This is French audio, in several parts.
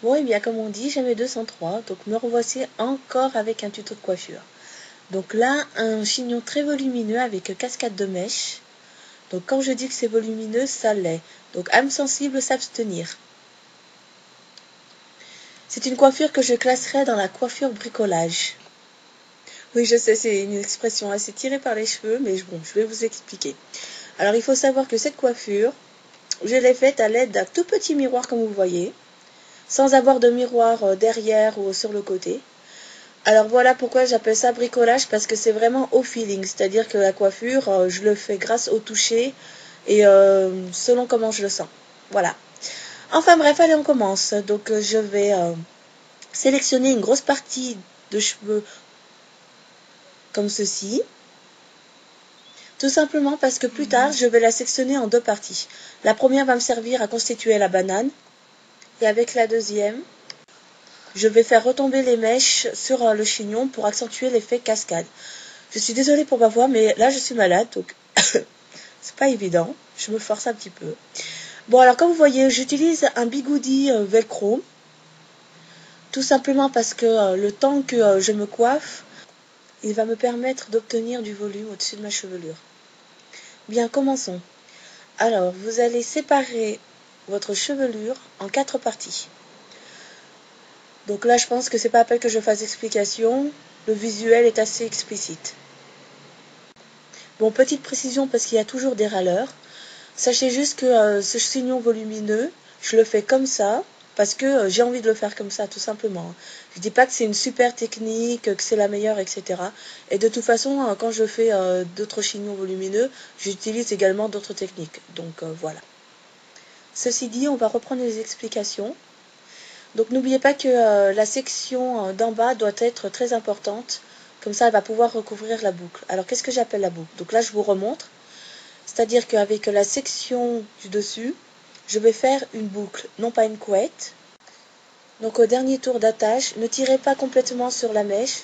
Bon, et bien comme on dit, jamais 203, donc me revoici encore avec un tuto de coiffure. Donc là, un chignon très volumineux avec cascade de mèches. Donc quand je dis que c'est volumineux, ça l'est. Donc âme sensible, s'abstenir. C'est une coiffure que je classerais dans la coiffure bricolage. Oui, je sais, c'est une expression assez tirée par les cheveux, mais bon, je vais vous expliquer. Alors il faut savoir que cette coiffure, je l'ai faite à l'aide d'un tout petit miroir comme vous le voyez, sans avoir de miroir derrière ou sur le côté. Alors voilà pourquoi j'appelle ça bricolage, parce que c'est vraiment au feeling, c'est-à-dire que la coiffure, je le fais grâce au toucher et selon comment je le sens. Voilà. Enfin bref, allez on commence. Donc je vais sélectionner une grosse partie de cheveux comme ceci. Tout simplement parce que plus tard, je vais la sectionner en deux parties. La première va me servir à constituer la banane. Et avec la deuxième, je vais faire retomber les mèches sur le chignon pour accentuer l'effet cascade. Je suis désolée pour ma voix, mais là je suis malade, donc c'est pas évident. Je me force un petit peu. Bon, alors comme vous voyez, j'utilise un bigoudi velcro. Tout simplement parce que le temps que je me coiffe, il va me permettre d'obtenir du volume au-dessus de ma chevelure. Bien, commençons. Alors, vous allez séparer votre chevelure en 4 parties. Donc là, je pense que c'est pas la peine que je fasse d'explication. Le visuel est assez explicite. Bon, petite précision parce qu'il y a toujours des râleurs. Sachez juste que ce chignon volumineux, je le fais comme ça parce que j'ai envie de le faire comme ça, tout simplement. Je dis pas que c'est une super technique, que c'est la meilleure, etc. Et de toute façon, quand je fais d'autres chignons volumineux, j'utilise également d'autres techniques. Donc voilà. Ceci dit, on va reprendre les explications. Donc n'oubliez pas que la section d'en bas doit être très importante. Comme ça, elle va pouvoir recouvrir la boucle. Alors, qu'est-ce que j'appelle la boucle? Donc là, je vous remontre. C'est-à-dire qu'avec la section du dessus, je vais faire une boucle, non pas une couette. Donc au dernier tour d'attache, ne tirez pas complètement sur la mèche.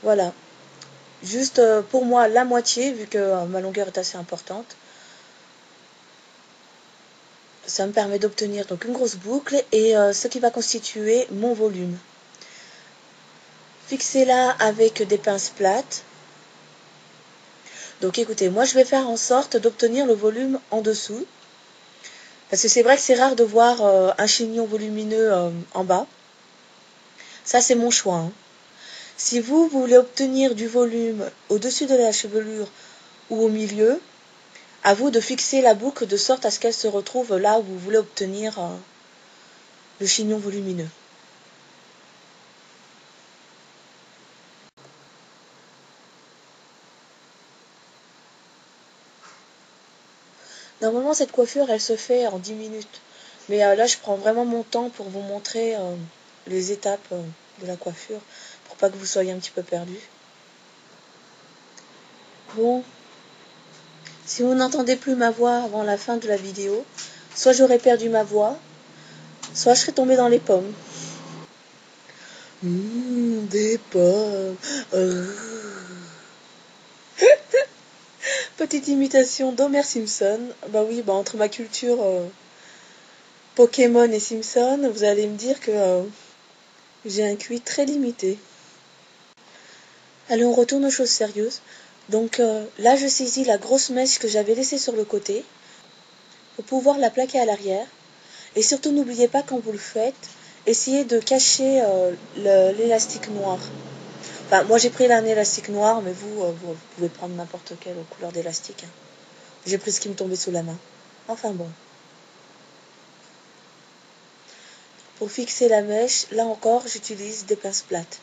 Voilà. Juste pour moi, la moitié, vu que ma longueur est assez importante. Ça me permet d'obtenir donc une grosse boucle et ce qui va constituer mon volume. Fixez-la avec des pinces plates. Donc écoutez, moi je vais faire en sorte d'obtenir le volume en dessous. Parce que c'est vrai que c'est rare de voir un chignon volumineux en bas. Ça c'est mon choix. Hein. Si vous voulez obtenir du volume au-dessus de la chevelure ou au milieu, à vous de fixer la boucle de sorte à ce qu'elle se retrouve là où vous voulez obtenir le chignon volumineux. Normalement, cette coiffure, elle se fait en 10 minutes. Mais là, je prends vraiment mon temps pour vous montrer les étapes de la coiffure, pour pas que vous soyez un petit peu perdus. Bon, si vous n'entendez plus ma voix avant la fin de la vidéo, soit j'aurais perdu ma voix, soit je serais tombée dans les pommes. Des pommes. Petite imitation d'Homer Simpson. Bah oui, bah entre ma culture Pokémon et Simpson, vous allez me dire que j'ai un QI très limité. Allez, on retourne aux choses sérieuses. Donc là, je saisis la grosse mèche que j'avais laissée sur le côté pour pouvoir la plaquer à l'arrière. Et surtout, n'oubliez pas quand vous le faites, essayez de cacher l'élastique noir. Enfin, moi j'ai pris un élastique noir, mais vous pouvez prendre n'importe quelle couleur d'élastique. Hein. J'ai pris ce qui me tombait sous la main. Enfin bon. Pour fixer la mèche, là encore, j'utilise des pinces plates.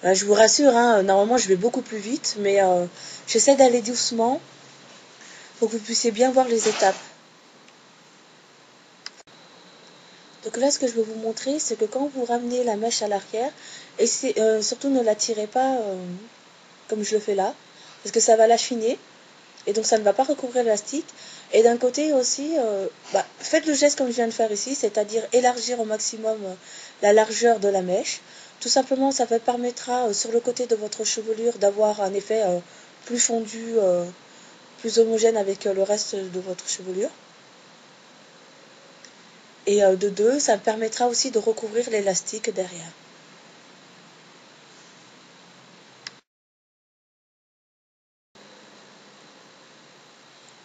Je vous rassure, hein, normalement je vais beaucoup plus vite, mais j'essaie d'aller doucement pour que vous puissiez bien voir les étapes. Donc là, ce que je veux vous montrer, c'est que quand vous ramenez la mèche à l'arrière, et surtout ne la tirez pas comme je le fais là, parce que ça va l'affiner, et donc ça ne va pas recouvrir l'élastique. Et d'un côté aussi, faites le geste comme je viens de faire ici, c'est-à-dire élargir au maximum la largeur de la mèche. Tout simplement, ça vous permettra sur le côté de votre chevelure d'avoir un effet plus fondu, plus homogène avec le reste de votre chevelure. Et de deux, ça me permettra aussi de recouvrir l'élastique derrière.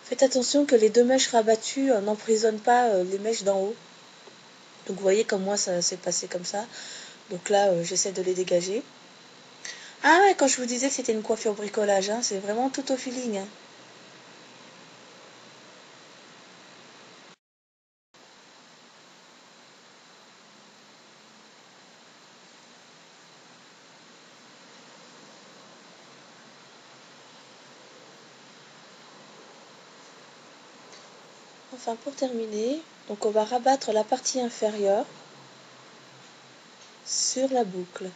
Faites attention que les deux mèches rabattues n'emprisonnent pas les mèches d'en haut. Donc vous voyez comme moi ça s'est passé comme ça. Donc là j'essaie de les dégager. Ah ouais, quand je vous disais que c'était une coiffure bricolage, hein, c'est vraiment tout au feeling. Hein. Enfin pour terminer, donc on va rabattre la partie inférieure sur la boucle.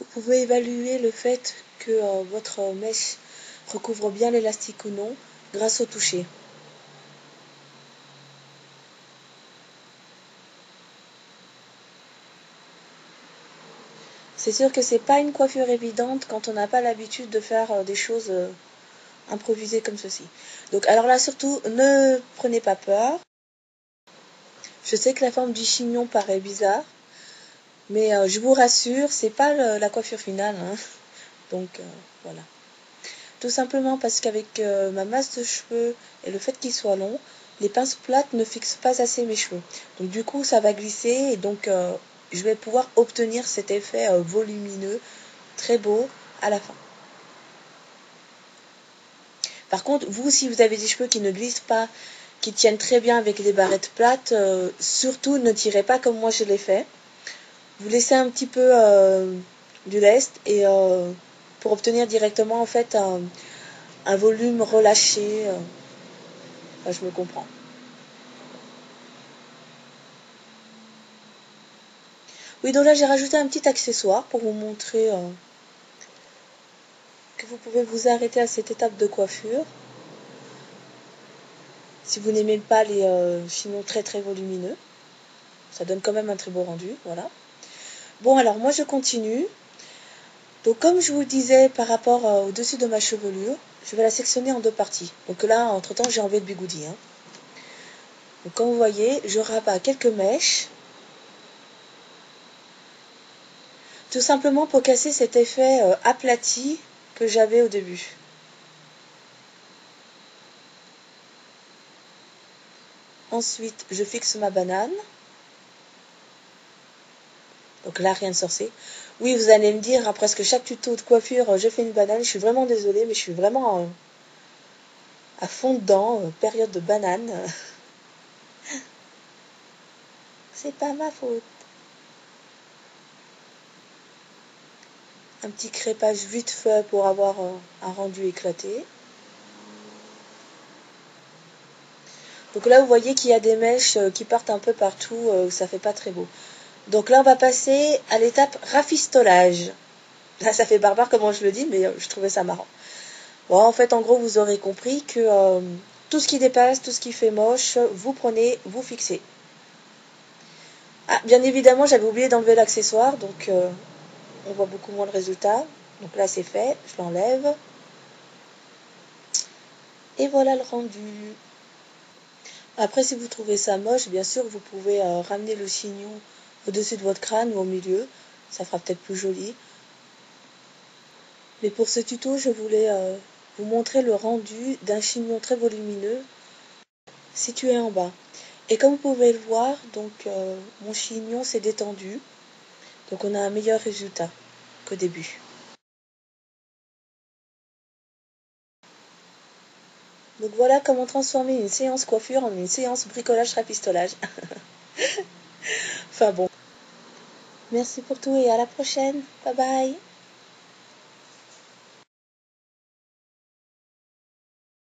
Vous pouvez évaluer le fait que votre mèche recouvre bien l'élastique ou non grâce au toucher. C'est sûr que c'est pas une coiffure évidente quand on n'a pas l'habitude de faire des choses improvisées comme ceci. Donc alors là surtout ne prenez pas peur. Je sais que la forme du chignon paraît bizarre, mais je vous rassure, c'est pas la coiffure finale. Hein. Donc voilà. Tout simplement parce qu'avec ma masse de cheveux et le fait qu'ils soient longs, les pinces plates ne fixent pas assez mes cheveux. Donc du coup ça va glisser et donc je vais pouvoir obtenir cet effet volumineux, très beau à la fin. Par contre, vous, si vous avez des cheveux qui ne glissent pas, qui tiennent très bien avec les barrettes plates, surtout ne tirez pas comme moi je l'ai fait. Vous laissez un petit peu du lest et pour obtenir directement en fait un volume relâché. Enfin, je me comprends. Oui, donc là j'ai rajouté un petit accessoire pour vous montrer que vous pouvez vous arrêter à cette étape de coiffure. Si vous n'aimez pas les chignons très très volumineux, ça donne quand même un très beau rendu, voilà. Bon alors moi je continue. Donc comme je vous le disais par rapport au-dessus de ma chevelure, je vais la sectionner en deux parties. Donc là entre temps j'ai enlevé le bigoudi. Hein. Donc comme vous voyez, je rabats quelques mèches. Tout simplement pour casser cet effet aplati que j'avais au début. Ensuite, je fixe ma banane. Donc là, rien de sorcier. Oui, vous allez me dire, après presque chaque tuto de coiffure, je fais une banane. Je suis vraiment désolée, mais je suis vraiment à fond dedans. Période de banane. C'est pas ma faute. Un petit crépage vite fait pour avoir un rendu éclaté. Donc là, vous voyez qu'il y a des mèches qui partent un peu partout, ça fait pas très beau. Donc là, on va passer à l'étape rafistolage. Là, ça fait barbare comment je le dis, mais je trouvais ça marrant. Bon, en fait, en gros, vous aurez compris que tout ce qui dépasse, tout ce qui fait moche, vous prenez, vous fixez. Ah, bien évidemment, j'avais oublié d'enlever l'accessoire, donc on voit beaucoup moins le résultat. Donc là, c'est fait, je l'enlève. Et voilà le rendu. Après, si vous trouvez ça moche, bien sûr, vous pouvez ramener le chignon au-dessus de votre crâne ou au milieu. Ça fera peut-être plus joli. Mais pour ce tuto, je voulais vous montrer le rendu d'un chignon très volumineux situé en bas. Et comme vous pouvez le voir, donc mon chignon s'est détendu. Donc on a un meilleur résultat qu'au début. Donc voilà comment transformer une séance coiffure en une séance bricolage rafistolage. Enfin bon. Merci pour tout et à la prochaine. Bye bye.